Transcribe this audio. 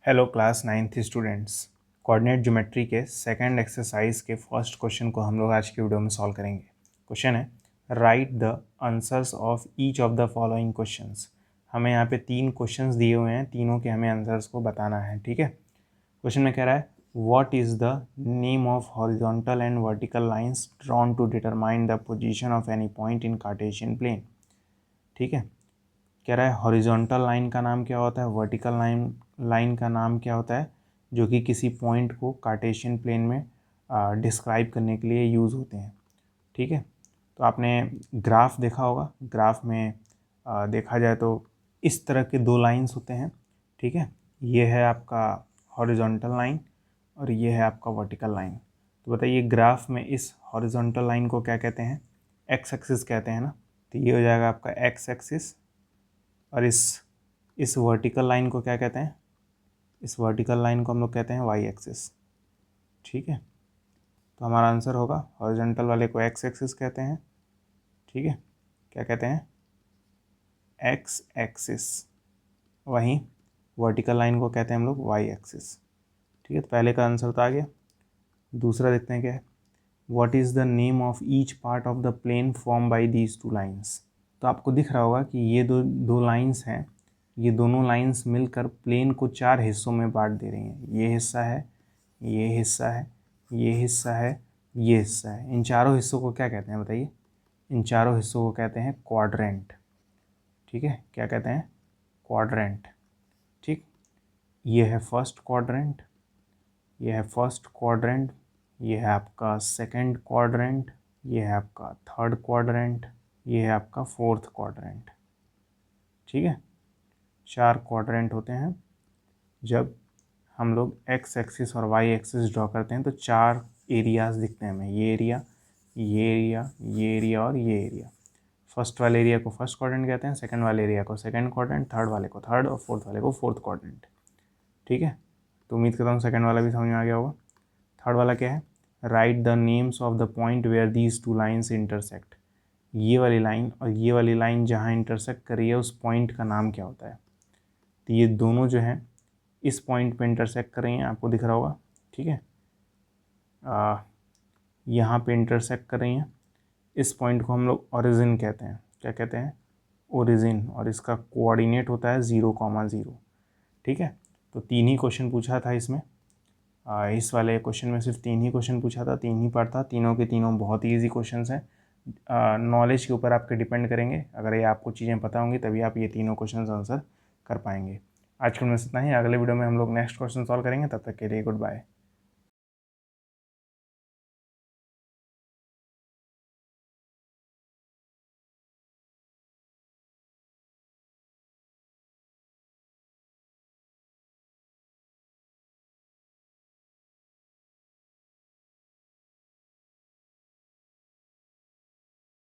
Hello class 9th students. Coordinate geometry के second exercise के first question को हम लोग आज की वीडियो में सॉल्व करेंगे। क्वेश्चन है write the answers of each of the following questions. हमें यहाँ पे 3 क्वेश्चंस दिए हुए हैं, तीनों के हमें आंसर्स को बताना है। ठीक है, क्वेश्चन में कह रहा है what is the name of horizontal and vertical lines drawn to determine the position of any point in Cartesian plane. ठीक है, कह रहा है हॉरिजॉन्टल लाइन का नाम क्या होता है, वर्टिकल लाइन का नाम क्या होता है, जो कि किसी पॉइंट को कार्टेशियन प्लेन में डिस्क्राइब करने के लिए यूज़ होते हैं। ठीक है, तो आपने ग्राफ देखा होगा, ग्राफ में देखा जाए तो इस तरह के 2 लाइंस होते हैं। ठीक है, ये है आपका हॉरिजॉन्टल लाइन और ये है आपका वर्टिकल लाइन। तो बताइए ग्राफ में इस हॉरिजॉन्टल लाइन को क्या कहते हैं, एक्स एक्सिस कहते हैं ना, तो ये हो जाएगा आपका एक्स एक्सिस। और इस वर्टिकल लाइन को क्या कहते हैं, इस वर्टिकल लाइन को हम लोग कहते हैं वाई एक्सिस। ठीक है, तो हमारा आंसर होगा हॉरिजॉन्टल वाले को एक्स एक्सिस कहते हैं। ठीक है, क्या कहते हैं, एक्स एक्सिस। वहीं वर्टिकल लाइन को कहते हैं हम लोग वाई एक्सिस। ठीक है, तो पहले का आंसर तो आ गया। दूसरा देखते हैं क्या है, what is the name of each part of the plane form by these 2 lines. तो आपको दिख रहा होगा कि ये दो लाइन्स हैं, ये दोनों लाइंस मिलकर प्लेन को 4 हिस्सों में बांट दे रही हैं। ये हिस्सा है, ये हिस्सा है, ये हिस्सा है, ये हिस्सा है। इन चारों हिस्सों को क्या कहते हैं बताइए, इन चारों हिस्सों को कहते हैं क्वाड्रेंट। ठीक है, क्या कहते हैं, क्वाड्रेंट। ठीक, ये है फर्स्ट क्वाड्रेंट, ये है फर्स्ट क्वाड्रेंट, ये है आपका सेकंड क्वाड्रेंट, ये है आपका थर्ड क्वाड्रेंट, ये है आपका फोर्थ क्वाड्रेंट। ठीक है, 4 क्वाड्रेंट होते हैं। जब हम लोग एक्स एक्सिस और वाई एक्सिस ड्रॉ करते हैं तो 4 एरियाज दिखते हैं हमें, ये एरिया, ये एरिया, ये एरिया और ये एरिया। फर्स्ट वाले एरिया को फर्स्ट क्वाड्रेंट कहते हैं, सेकंड वाले एरिया को सेकंड क्वाड्रेंट, थर्ड वाले को थर्ड और फोर्थ वाले को फोर्थ क्वाड्रेंट। ठीक है, तो उम्मीद करता हूँ सेकंड वाला भी समझ में आ गया होगा। थर्ड वाला क्या है, write the names of the point where these 2 lines intersect. ये वाली लाइन और ये वाली लाइन जहाँ इंटरसेक्ट कर रही है उस पॉइंट का नाम क्या होता है। तो ये दोनों जो हैं इस पॉइंट पे इंटरसेक्ट कर रही हैं, आपको दिख रहा होगा। ठीक है, यहाँ पे इंटरसेक्ट कर रही हैं। इस पॉइंट को हम लोग ओरिजिन कहते हैं। क्या कहते हैं, ओरिजिन। और इसका कोऑर्डिनेट होता है 0,0। ठीक है, तो 3 ही क्वेश्चन पूछा था इसमें। इस वाले क्वेश्चन में सिर्फ 3 ही क्वेश्चन पूछा था, 3 ही पार्ट था। तीनों के तीनों बहुत ही ईजी क्वेश्चन हैं। नॉलेज के ऊपर आपके डिपेंड करेंगे। अगर ये आपको चीज़ें पता होंगी तभी आप ये तीनों क्वेश्चन आंसर कर पाएंगे। आज के में इतना ही, अगले वीडियो में हम लोग नेक्स्ट क्वेश्चन सॉल्व करेंगे। तब तक के लिए गुड बाय।